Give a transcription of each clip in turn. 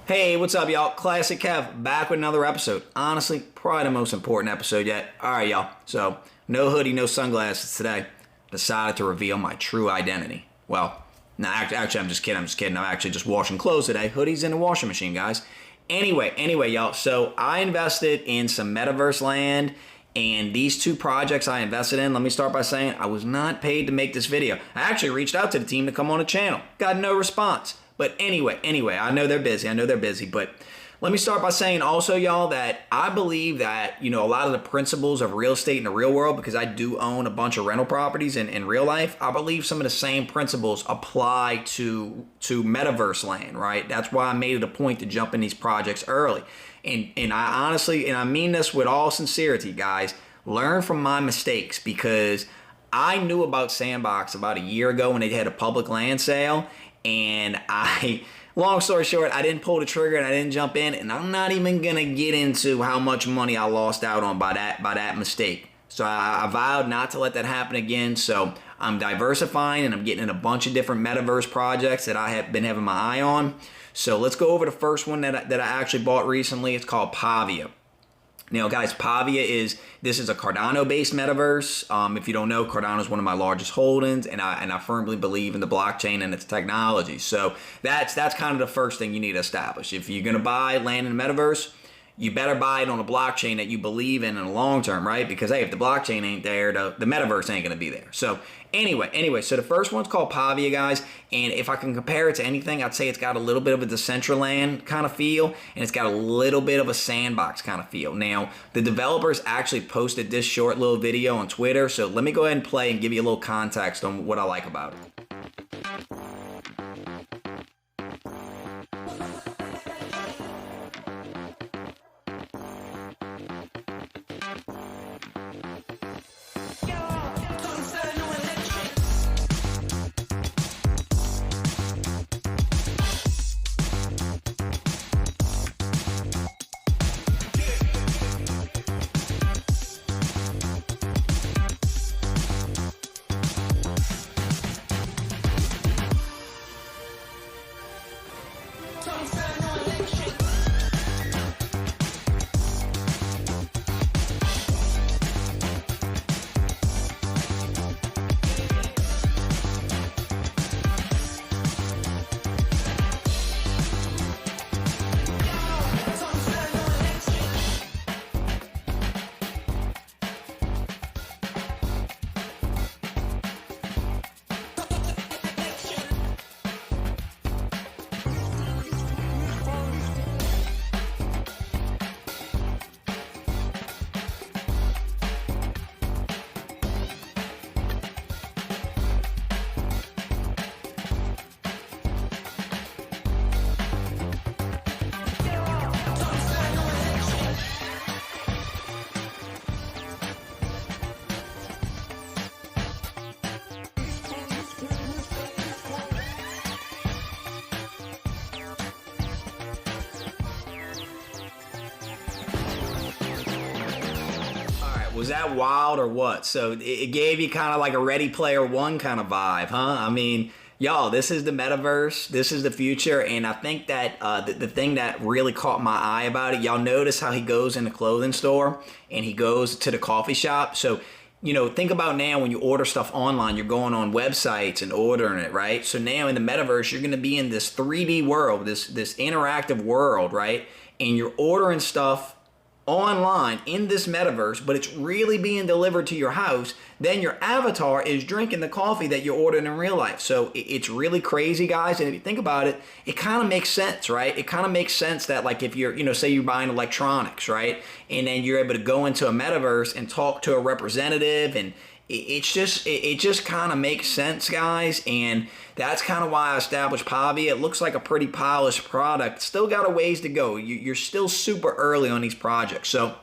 Hey, what's up, y'all? Classic Kev back with another episode. Honestly, probably the most important episode yet. All right, y'all. So, no hoodie, no sunglasses today. Decided to reveal my true identity. Well, no, actually, I'm just kidding. I'm actually just washing clothes today. Hoodie's in the washing machine, guys. Anyway, y'all. So, I invested in some Metaverse land. And these two projects I invested in, let me start by saying I was not paid to make this video. I actually reached out to the team to come on the channel. Got no response. But anyway, I know they're busy, but let me start by saying also, y'all, that I believe that, a lot of the principles of real estate in the real world, because I do own a bunch of rental properties in real life, I believe some of the same principles apply to Metaverse land, right? That's why I made it a point to jump in these projects early. And I honestly, and I mean this with all sincerity, guys, learn from my mistakes, because I knew about Sandbox about a year ago when they had a public land sale. And long story short, I didn't pull the trigger and I didn't jump in, and I'm not even gonna get into how much money I lost out on by that mistake. So I vowed not to let that happen again. So I'm diversifying and I'm getting in a bunch of different Metaverse projects that I have been having my eye on. So let's go over the first one that I actually bought recently. It's called Pavia. Now, guys, Pavia is a Cardano-based metaverse. If you don't know, Cardano is one of my largest holdings, and I firmly believe in the blockchain and its technology. So that's kind of the first thing you need to establish. If you're going to buy land in the metaverse, you better buy it on a blockchain that you believe in the long term, right? Because, hey, if the blockchain ain't there, the metaverse ain't going to be there. So anyway, so the first one's called Pavia, guys. And if I can compare it to anything, I'd say it's got a little bit of a Decentraland kind of feel, and it's got a little bit of a Sandbox kind of feel. Now, the developers actually posted this short little video on Twitter. So let me go ahead and play and give you a little context on what I like about it. Was that wild or what? So it gave you kind of like a Ready Player One kind of vibe, huh? I mean, y'all, this is the metaverse. This is the future. And I think that the thing that really caught my eye about it, y'all notice how he goes in the clothing store and he goes to the coffee shop. So, think about now when you order stuff online, you're going on websites and ordering it, right? So now in the metaverse, you're going to be in this 3D world, this interactive world, right? And you're ordering stuff online in this metaverse, but it's really being delivered to your house. Then your avatar is drinking the coffee that you're ordering in real life. So it's really crazy, guys. And if you think about it, it kind of makes sense, right? It kind of makes sense that, like, if you're, say you're buying electronics, right? And then you're able to go into a metaverse and talk to a representative, and it just kind of makes sense, guys. And that's kind of why I established Pavia. It looks like a pretty polished product. Still got a ways to go. You're still super early on these projects. So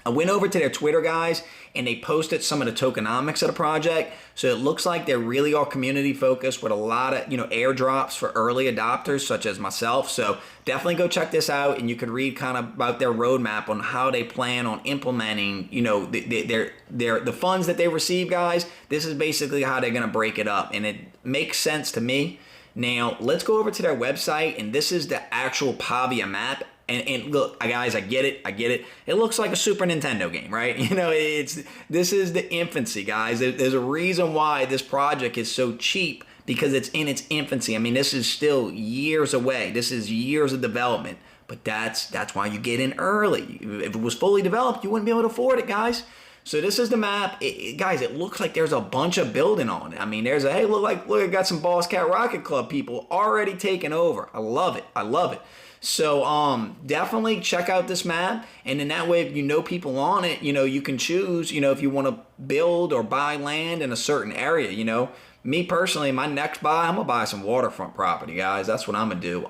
I went over to their Twitter, guys, and they posted some of the tokenomics of the project. So it looks like they really are community focused with a lot of, airdrops for early adopters such as myself. So definitely go check this out, and you can read kind of about their roadmap on how they plan on implementing, the funds that they receive, guys. This is basically how they're going to break it up, and it makes sense to me. Now, let's go over to their website, and this is the actual Pavia map. And look, guys, I get it. It looks like a Super Nintendo game, right? You know, this is the infancy, guys. There's a reason why this project is so cheap, because it's in its infancy. I mean, this is still years away. This is years of development. But that's why you get in early. If it was fully developed, you wouldn't be able to afford it, guys. So this is the map. Guys, it looks like there's a bunch of building on it. I mean, there's a, hey, look, I got some Boss Cat Rocket Club people already taking over. I love it. So definitely check out this map, and in that way, if you know people on it, you know, you can choose, you know, if you want to build or buy land in a certain area. You know, me personally, my next buy, I'm gonna buy some waterfront property, guys. That's what I'm gonna do.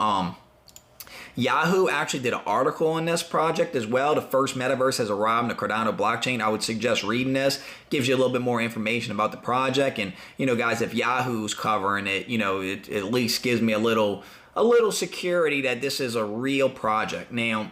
Yahoo actually did an article on this project as well. The first metaverse has arrived in the Cardano blockchain. I would suggest reading this. Gives you a little bit more information about the project. And, you know, guys, if Yahoo's covering it, you know, it at least gives me a little security that this is a real project. Now,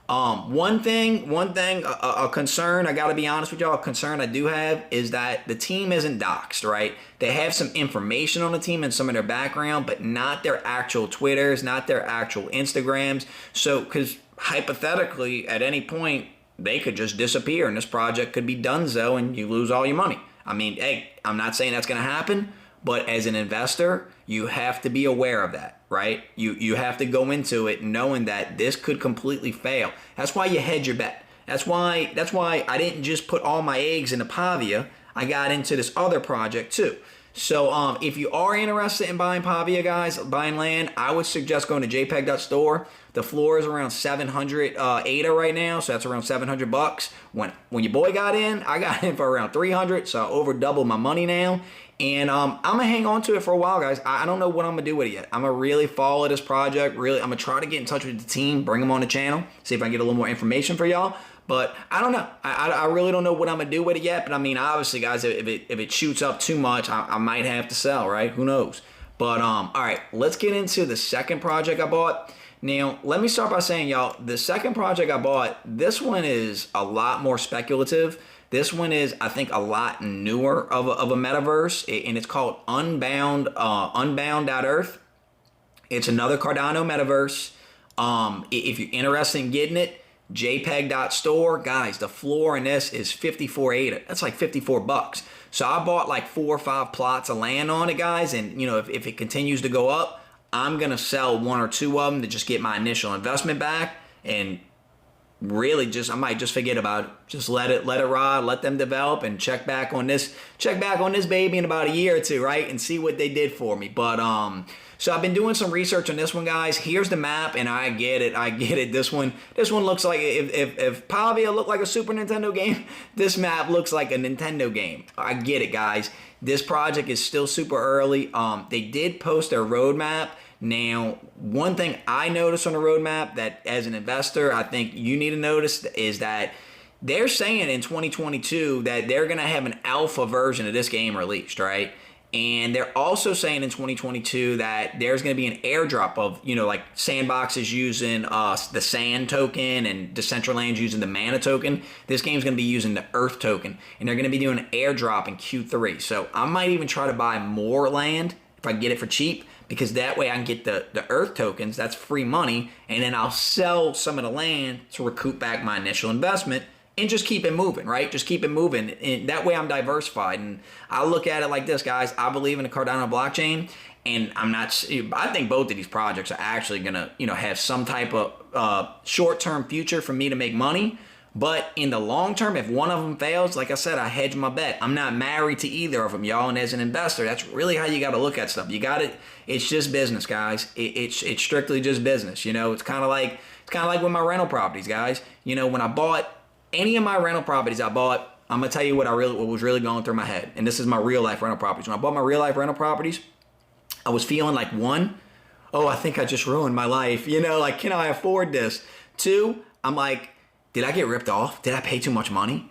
one thing, a concern, I got to be honest with y'all, a concern I do have is that the team isn't doxed, right? They have some information on the team and some of their background, but not their actual Twitters, not their actual Instagrams. So, because hypothetically, at any point, they could just disappear and this project could be donezo and you lose all your money. I mean, hey, I'm not saying that's going to happen, but as an investor, you have to be aware of that, right? You have to go into it knowing that this could completely fail. That's why you hedge your bet. That's why I didn't just put all my eggs into Pavia. I got into this other project too. So if you are interested in buying Pavia, guys, buying land, I would suggest going to jpg.store. The floor is around 700 ADA right now, so that's around $700. When your boy got in, I got in for around 300, so I over doubled my money now. And I'm gonna hang on to it for a while, guys. I don't know what I'm gonna do with it yet. I'm gonna really follow this project. Really, I'm gonna try to get in touch with the team, bring them on the channel, see if I can get a little more information for y'all. But I don't know. I really don't know what I'm gonna do with it yet. But I mean, obviously, guys, if it shoots up too much, I might have to sell, right? Who knows? But all right, let's get into the second project I bought. Now, let me start by saying, y'all, the second project I bought, this one is a lot more speculative. This one is, I think, a lot newer of a metaverse, and it's called Unbound.Earth. It's another Cardano metaverse. If you're interested in getting it, jpg.store, guys, the floor in this is 54 ADA. That's like $54. So I bought like 4 or 5 plots of land on it, guys, and you know, if it continues to go up, I'm gonna sell 1 or 2 of them to just get my initial investment back, and really I might just forget about it. Just let it ride, let them develop, and check back on this baby in about a year or 2, right? And see what they did for me. But so I've been doing some research on this one, guys. Here's the map, and I get it. This one looks like, if Pavia looked like a Super Nintendo game, this map looks like a Nintendo game. I get it, guys. This project is still super early. They did post their roadmap. Now, one thing I noticed on the roadmap that as an investor, I think you need to notice is that they're saying in 2022 that they're going to have an alpha version of this game released, right? And they're also saying in 2022 that there's going to be an airdrop of, you know, like Sandbox is using the Sand token and Decentraland using the Mana token. This game's going to be using the Earth token, and they're going to be doing an airdrop in Q3. So I might even try to buy more land if I get it for cheap, because that way I can get the Earth tokens. That's free money, and then I'll sell some of the land to recoup back my initial investment and just keep it moving, right? Just keep it moving. And that way I'm diversified. And I look at it like this, guys. I believe in the Cardano blockchain, and I think both of these projects are actually gonna, you know, have some type of short-term future for me to make money. But in the long term, if one of them fails, like I said, I hedge my bet. I'm not married to either of them, y'all. And as an investor, that's really how you got to look at stuff. You got it. It's just business, guys. It's strictly just business. You know, it's kind of like with my rental properties, guys. You know, when I bought any of my rental properties, I'm gonna tell you what was really going through my head. And this is my real life rental properties. When I bought my real life rental properties, I was feeling like, 1, oh, I think I just ruined my life. You know, like, can I afford this? 2, I'm like, did I get ripped off? Did I pay too much money?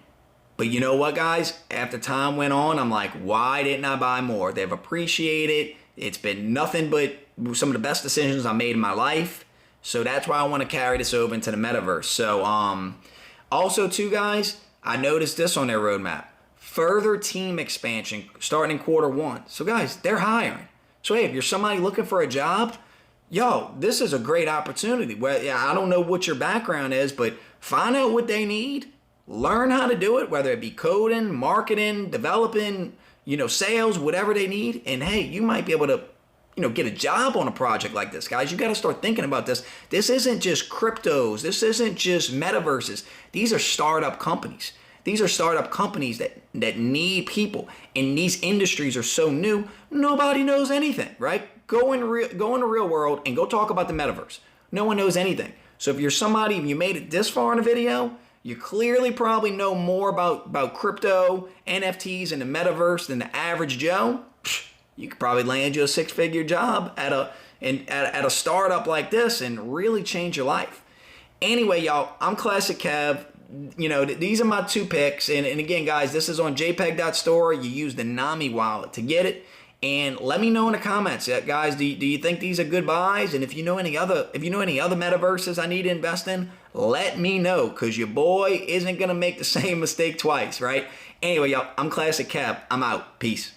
But you know what, guys? After time went on, I'm like, why didn't I buy more? They've appreciated. It's been nothing but some of the best decisions I made in my life. So that's why I want to carry this over into the metaverse. So also too, guys, I noticed this on their roadmap. Further team expansion starting in Q1. So guys, they're hiring. So hey, if you're somebody looking for a job, yo, this is a great opportunity. Well, yeah, I don't know what your background is, but find out what they need, learn how to do it, whether it be coding, marketing, developing, sales, whatever they need. And hey, you might be able to, get a job on a project like this, guys. You got to start thinking about this. This isn't just cryptos. This isn't just metaverses. These are startup companies. These are startup companies that need people, and these industries are so new, nobody knows anything, right? Go in the real world and go talk about the metaverse. No one knows anything. So if you're somebody, if you made it this far in a video, you clearly probably know more about crypto, NFTs, and the metaverse than the average Joe. You could probably land you a six-figure job at a startup like this and really change your life. Anyway, y'all, I'm Classic Kev. These are my two picks. And again, guys, this is on jpg.store. You use the Nami wallet to get it. And let me know in the comments, guys, do you think these are good buys? And if you know any other metaverses I need to invest in, let me know, because your boy isn't going to make the same mistake twice, right? Anyway, y'all, I'm Classic Kev. I'm out. Peace.